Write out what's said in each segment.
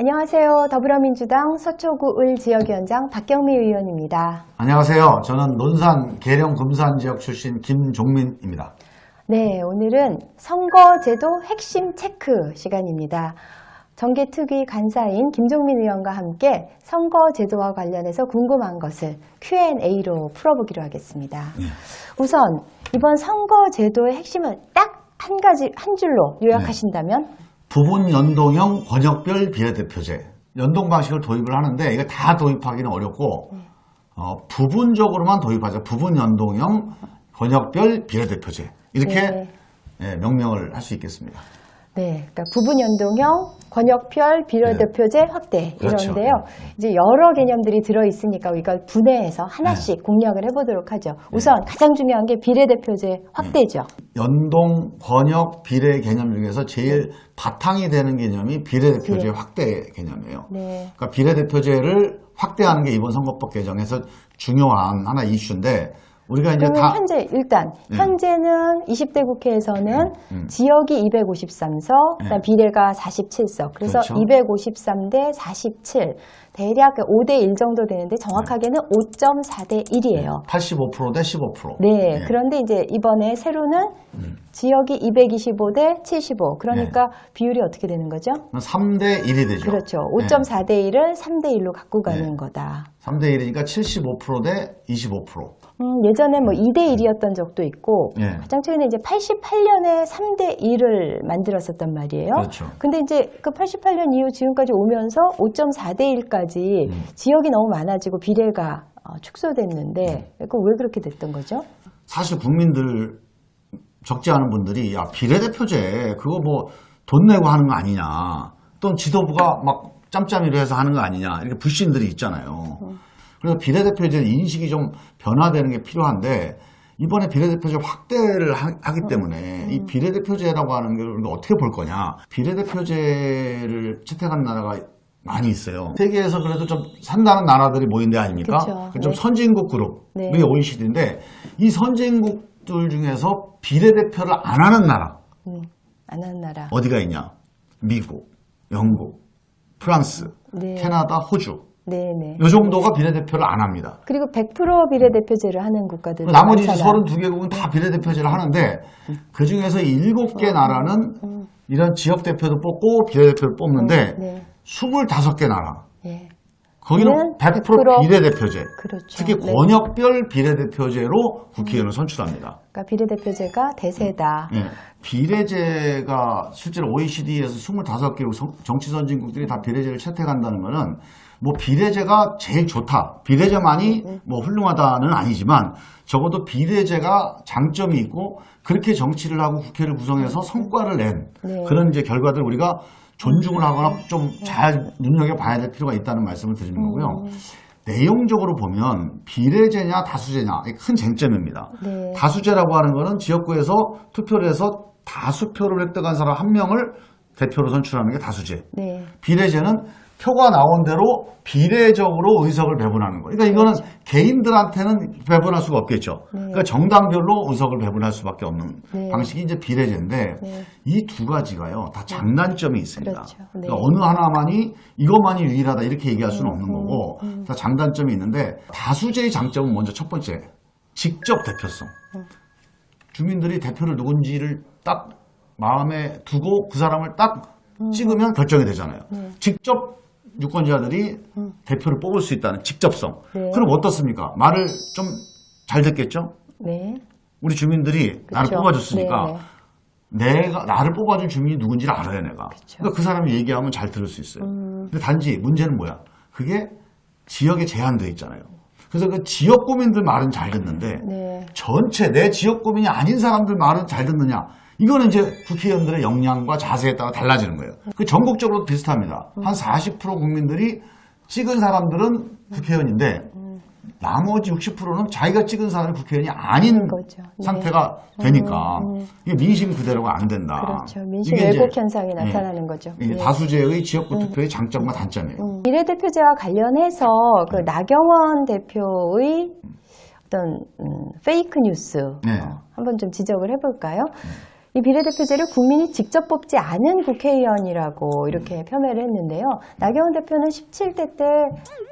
안녕하세요. 더불어민주당 서초구 을 지역위원장 박경미 의원입니다. 안녕하세요. 저는 논산 계령 금산 지역 출신 김종민입니다. 네, 오늘은 선거제도 핵심 체크 시간입니다. 정계특위 간사인 김종민 의원과 함께 선거제도와 관련해서 궁금한 것을 Q&A로 풀어보기로 하겠습니다. 우선 이번 선거제도의 핵심을 딱 한 줄로 요약하신다면? 부분 연동형 권역별 비례대표제. 연동 방식을 도입을 하는데 이거 다 도입하기는 어렵고 부분적으로만 도입하자. 부분 연동형 권역별 비례대표제. 이렇게 명명을 할 수 있겠습니다. 네, 그러니까 부분 연동형 권역별 비례대표제 확대 그렇죠. 이런데요. 이제 여러 개념들이 들어 있으니까 이걸 분해해서 하나씩 공략을 해보도록 하죠. 우선 가장 중요한 게 비례대표제 확대죠. 연동 권역 비례 개념 중에서 제일 바탕이 되는 개념이 비례대표제 확대 개념이에요. 네. 그러니까 비례대표제를 확대하는 게 이번 선거법 개정에서 중요한 하나 이슈인데 우리가 이제 그러면 현재는 20대 국회에서는 지역이 253석, 그다음 비례가 47석. 그래서 그렇죠. 253대 47. 대략 5대 1 정도 되는데 정확하게는 5.4대 1이에요. 85%대 15%. 네. 그런데 이제 이번에 새로는 지역이 225대 75. 그러니까 비율이 어떻게 되는 거죠? 3대 1이 되죠. 그렇죠. 5.4대 1을 3대 1로 갖고 가는 거다. 3대 1이니까 75%대 25%. 예전에 뭐 2대 1이었던 적도 있고 가장 최근에 이제 88년에 3대 1을 만들었었단 말이에요. 그렇죠. 근데 이제 그 88년 이후 지금까지 오면서 5.4대 1까지 지역이 너무 많아지고 비례가 축소됐는데 그럼 왜 그렇게 됐던 거죠? 사실 국민들 적지 않은 분들이 야 비례대표제 그거 뭐 돈 내고 하는 거 아니냐 또는 지도부가 막 짬짬이로 해서 하는 거 아니냐 이렇게 불신들이 있잖아요. 그래서 비례대표제 인식이 좀 변화되는 게 필요한데 이번에 비례대표제 확대를 하기 때문에 이 비례대표제라고 하는 걸 우리가 어떻게 볼 거냐. 비례대표제를 채택한 나라가 많이 있어요. 세계에서 그래도 좀 산다는 나라들이 모인 데 아닙니까? 그렇죠. 좀 선진국 그룹, 우리 OECD인데 이 선진국들 중에서 비례대표를 안 하는 나라 안 하는 나라 어디가 있냐? 미국, 영국, 프랑스, 캐나다, 호주 네네. 이 정도가 비례대표를 안 합니다. 그리고 100% 비례대표제를 하는 국가들 나머지 32개국은 다 비례대표제를 하는데 그 중에서 7개 나라는 이런 지역대표도 뽑고 비례대표를 뽑는데 25개 나라 거기는 100% 비례대표제 그렇죠. 특히 권역별 비례대표제로 국회의원을 선출합니다. 그러니까 비례대표제가 대세다. 비례제가 실제로 OECD에서 25개국 정치선진국들이 다 비례제를 채택한다는 것은 뭐 비례제가 제일 좋다. 비례제만이 뭐 훌륭하다는 아니지만 적어도 비례제가 장점이 있고 그렇게 정치를 하고 국회를 구성해서 성과를 낸 그런 이제 결과들 우리가 존중을 하거나 좀 잘 눈여겨봐야 될 필요가 있다는 말씀을 드리는 거고요. 내용적으로 보면 비례제냐 다수제냐 이게 큰 쟁점입니다. 다수제라고 하는 거는 지역구에서 투표를 해서 다수표를 획득한 사람 한 명을 대표로 선출하는 게 다수제. 비례제는 표가 나온 대로 비례적으로 의석을 배분하는 거예요. 그러니까 이거는 개인들한테는 배분할 수가 없겠죠. 그러니까 정당별로 의석을 배분할 수밖에 없는 방식이 이제 비례제인데 이 두 가지가요 다 장단점이 있습니다. 그러니까 어느 하나만이 이것만이 유일하다 이렇게 얘기할 수는 없는 거고 다 장단점이 있는데 다수제의 장점은 먼저 첫 번째 직접 대표성. 주민들이 대표를 누군지를 딱 마음에 두고 그 사람을 딱 찍으면 결정이 되잖아요. 직접 유권자들이 대표를 뽑을 수 있다는 직접성. 그럼 어떻습니까? 말을 좀 잘 듣겠죠? 우리 주민들이 나를 뽑아줬으니까 나를 뽑아준 주민이 누군지를 알아야 내가. 그러니까 그 사람이 얘기하면 잘 들을 수 있어요. 근데 단지 문제는 뭐야? 그게 지역에 제한되어 있잖아요. 그래서 그 지역 구민들 말은 잘 듣는데 전체 내 지역 구민이 아닌 사람들 말은 잘 듣느냐? 이거는 이제 국회의원들의 역량과 자세에 따라 달라지는 거예요. 그 전국적으로 비슷합니다. 한 40% 국민들이 찍은 사람들은 국회의원인데 나머지 60%는 자기가 찍은 사람이 국회의원이 아닌 상태가 되니까 이게 민심 그대로가 안 된다. 그렇죠. 민심 왜곡 현상이 나타나는 거죠. 다수제의 지역구 투표의 장점과 단점이에요. 비례대표제와 관련해서 그 나경원 대표의 어떤 페이크 뉴스 한번 좀 지적을 해볼까요? 이 비례대표제를 국민이 직접 뽑지 않은 국회의원이라고 이렇게 폄훼를 했는데요. 나경원 대표는 17대 때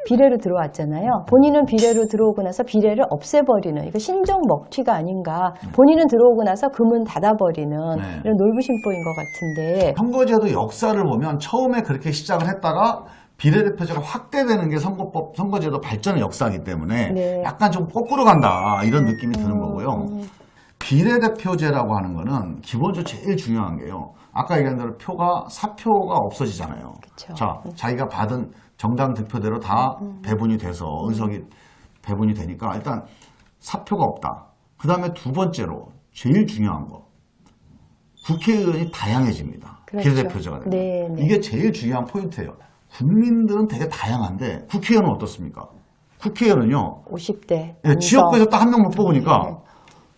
비례로 들어왔잖아요. 본인은 비례로 들어오고 나서 비례를 없애버리는, 이거 신종 먹튀가 아닌가. 본인은 들어오고 나서 그 문 닫아버리는 네. 이런 놀부심보인 것 같은데. 선거제도 역사를 보면 처음에 그렇게 시작을 했다가 비례대표제가 확대되는 게 선거제도 발전의 역사이기 때문에 네. 약간 좀 거꾸로 간다 이런 느낌이 드는 거고요. 비례대표제라고 하는 거는 기본적으로 제일 중요한 게요. 아까 얘기한 대로 사표가 없어지잖아요. 그쵸. 자, 자기가 받은 정당 득표대로 다 배분이 돼서 의석이 배분이 되니까 일단 사표가 없다. 그 다음에 두 번째로 제일 중요한 거. 국회의원이 다양해집니다. 그렇죠. 비례대표제가 되면. 네, 네. 이게 제일 중요한 포인트예요. 국민들은 되게 다양한데 국회의원은 어떻습니까? 국회의원은요. 50대. 예, 지역구에서 딱 한 명만 뽑으니까 네.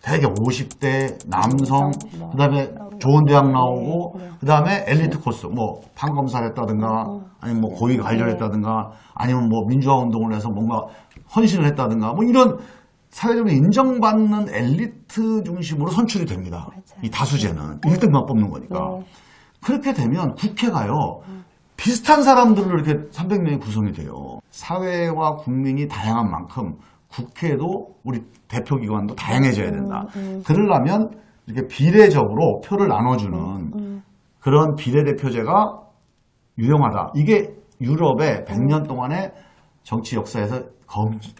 되게 50대 남성, 뭐. 그다음에 좋은 대학 나오고, 네. 그다음에 엘리트 코스, 뭐 판검사를 했다든가, 아니면 뭐 고위 관료를 했다든가, 아니면 뭐 민주화 운동을 해서 뭔가 헌신을 했다든가, 뭐 이런 사회적으로 인정받는 엘리트 중심으로 선출이 됩니다. 맞아요. 이 다수제는 1등만 뽑는 거니까. 네. 그렇게 되면 국회가요. 비슷한 사람들로 이렇게 300명이 구성이 돼요. 사회와 국민이 다양한 만큼 국회도 우리 대표기관도 다양해져야 된다. 그러려면 이렇게 비례적으로 표를 나눠주는 그런 비례대표제가 유용하다. 이게 유럽의 100년 동안의 정치 역사에서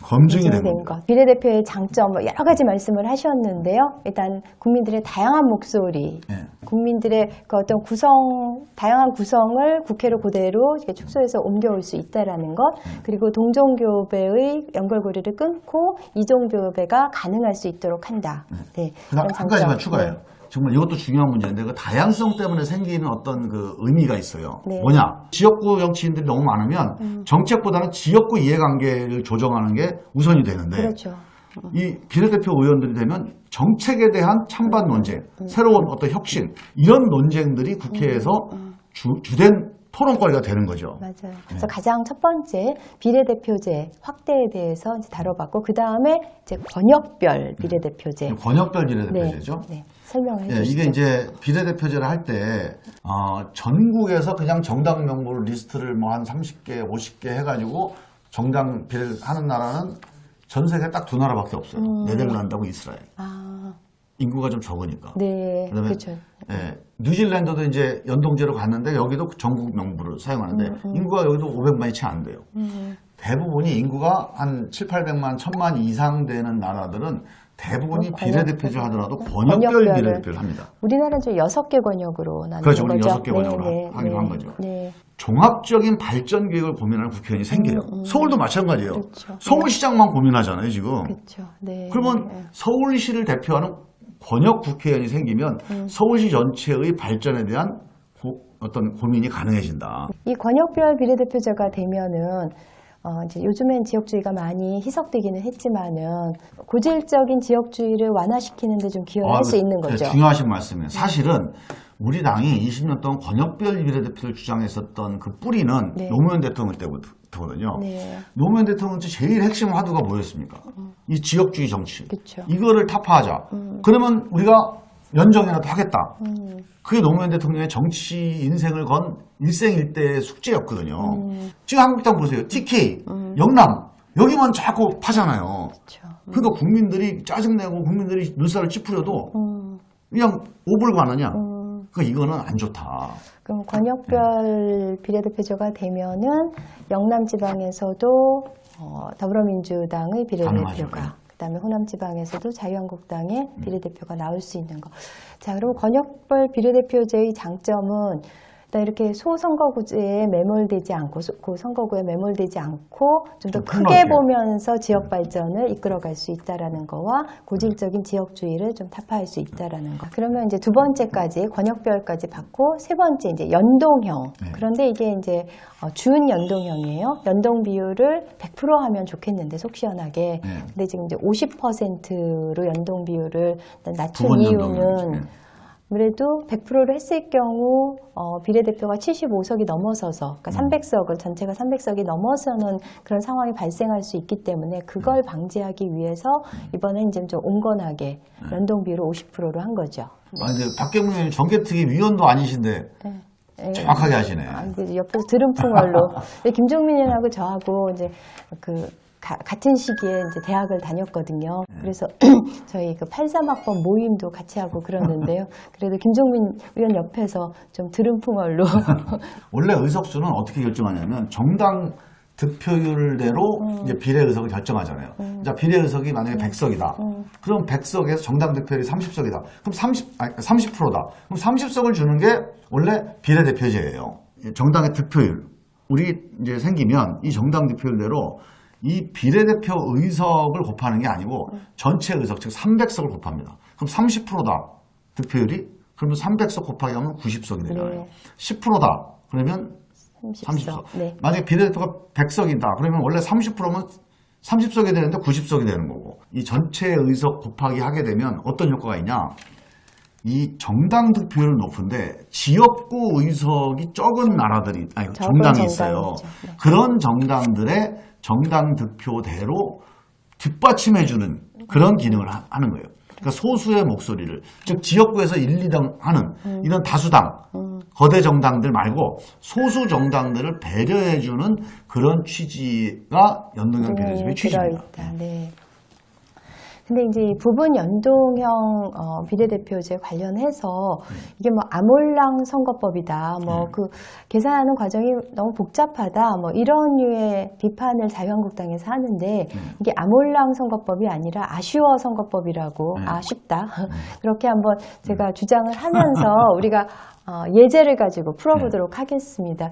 검증이 된 겁니다. 비례대표의 장점 여러 가지 말씀을 하셨는데요. 일단 국민들의 다양한 목소리, 네. 국민들의 그 어떤 다양한 구성을 국회로 그대로 이렇게 축소해서 옮겨올 수 있다라는 것, 그리고 동종교배의 연결고리를 끊고 이종교배가 가능할 수 있도록 한다. 네. 그다음 그런 한 가지만 장점. 추가해요. 네. 정말 이것도 중요한 문제인데 그 다양성 때문에 생기는 어떤 그 의미가 있어요. 네. 뭐냐? 지역구 정치인들이 너무 많으면 정책보다는 지역구 이해관계를 조정하는 게 우선이 되는데 그렇죠. 이 비례대표 의원들이 되면 정책에 대한 찬반 논쟁, 새로운 어떤 혁신 이런 논쟁들이 국회에서 주된 토론거리가 되는 거죠. 맞아요. 그래서 가장 첫 번째 비례대표제 확대에 대해서 이제 다뤄봤고, 그 다음에 이제 권역별 비례대표제. 권역별 비례대표제죠. 네, 설명을 예, 해주시죠. 이게 이제 비례대표제를 할 때 전국에서 그냥 정당 명부를 리스트를 뭐 한 30개, 50개 해가지고 정당 비례를 하는 나라는 전 세계 딱 두 나라밖에 없어요. 네덜란드하고 이스라엘. 아, 인구가 좀 적으니까. 네, 그다음에 그렇죠. 예, 뉴질랜드도 이제 연동제로 갔는데 여기도 전국 명부를 사용하는데 인구가 여기도 500만이 채 안 돼요. 대부분이 인구가 한 7, 800만, 1000만 이상 되는 나라들은 대부분이 비례대표제 하더라도 권역별 권역별을. 비례대표를 합니다. 우리나라는 좀 6개 권역으로 나누는 그렇죠. 우리 거죠. 6개 권역으로 하기로 한 거죠. 네. 종합적인 발전 계획을 고민하는 국회의원이 생겨요. 서울도 마찬가지예요. 그렇죠. 서울시장만 고민하잖아요, 지금. 그렇죠. 네. 그러면 네. 서울시를 대표하는 권역 국회의원이 생기면 서울시 전체의 발전에 대한 어떤 고민이 가능해진다. 이 권역별 비례대표제가 되면은 이제 요즘엔 지역주의가 많이 희석되기는 했지만은 고질적인 지역주의를 완화시키는 데 좀 기여를 할 수 있는 거죠. 중요하신 말씀이에요. 사실은 우리 당이 20년 동안 권역별 비례대표를 주장했었던 그 뿌리는 네. 노무현 대통령 때부터거든요. 네. 노무현 대통령 때 제일 핵심 화두가 뭐였습니까? 이 지역주의 정치. 그쵸. 이거를 타파하자. 그러면 우리가 연정이라도 하겠다. 그게 노무현 대통령의 정치 인생을 건 일생일대의 숙제였거든요. 지금 한국당 보세요. TK, 영남 여기만 자꾸 파잖아요. 그렇죠. 그러니까 국민들이 짜증내고 국민들이 눈살을 찌푸려도 그냥 오불고 안 하냐. 그러니까 이거는 안 좋다. 그럼 권역별 비례대표제가 되면은 영남 지방에서도 더불어민주당의 비례대표가, 가능하죠. 그다음에 호남 지방에서도 자유한국당의 비례대표가 나올 수 있는 거. 자, 그럼 권역별 비례대표제의 장점은 일단 이렇게 소선거구제에 매몰되지 않고, 고선거구에 매몰되지 않고 좀 더 좀 크게 폭넓게. 보면서 지역 발전을 이끌어갈 수 있다라는 거와 고질적인 지역주의를 좀 타파할 수 있다라는 거. 그러면 이제 두 번째까지 권역별까지 받고 세 번째 이제 연동형. 네. 그런데 이게 이제 준 연동형이에요. 연동 비율을 100% 하면 좋겠는데 속 시원하게. 네. 근데 지금 이제 50%로 연동 비율을 낮춘 두번 이유는 연동형이죠. 네. 아무래도 100%를 했을 경우 비례대표가 75석이 넘어서서 그러니까 300석을 전체가 300석이 넘어서는 그런 상황이 발생할 수 있기 때문에 그걸 방지하기 위해서 이번엔 이제 좀 온건하게 연동비율을 50%로 한 거죠. 아니, 근데 박경민 의원님 정개특위 위원도 아니신데 정확하게 하시네. 이제 옆에서 들은 풍월로 김종민 의원하고 저하고 이제 같은 시기에 이제 대학을 다녔거든요. 그래서 저희 그 83학번 모임도 같이 하고 그러는데요. 그래도 김종민 의원 옆에서 좀 들은 풍월로. 원래 의석수는 어떻게 결정하냐면 정당 득표율대로 이제 비례 의석을 결정하잖아요. 자, 비례 의석이 만약에 100석이다. 그럼 100석에서 정당 득표율이 30석이다. 그럼 30%다. 그럼 30석을 주는 게 원래 비례대표제예요. 정당의 득표율. 우리 이제 생기면 이 정당 득표율대로 이 비례대표 의석을 곱하는 게 아니고 전체 의석, 즉 300석을 곱합니다. 그럼 30%다. 득표율이. 그러면 300석 곱하기 하면 90석이 되잖아요. 네. 10%다. 그러면 30석. 네. 만약에 비례대표가 100석이다. 그러면 원래 30%면 30석이 되는데 90석이 되는 거고. 이 전체 의석 곱하기 하게 되면 어떤 효과가 있냐. 이 정당 득표율은 높은데 지역구 의석이 적은 나라들이, 아니, 정당이 있어요. 네. 그런 정당들의 정당 득표대로 뒷받침해주는 그런 기능을 하는 거예요. 그러니까 소수의 목소리를, 즉 지역구에서 1, 2등 하는 이런 다수당, 거대 정당들 말고 소수 정당들을 배려해주는 그런 취지가 연동형 비례대표의 취지입니다. 들어있다. 네. 근데 이제 이 부분 연동형 비례대표제 관련해서 이게 뭐 아몰랑 선거법이다, 뭐 그 계산하는 과정이 너무 복잡하다, 뭐 이런 류의 비판을 자유한국당에서 하는데 이게 아몰랑 선거법이 아니라 아쉬워 선거법이라고 아쉽다 그렇게 한번 제가 주장을 하면서 우리가 예제를 가지고 풀어보도록 하겠습니다.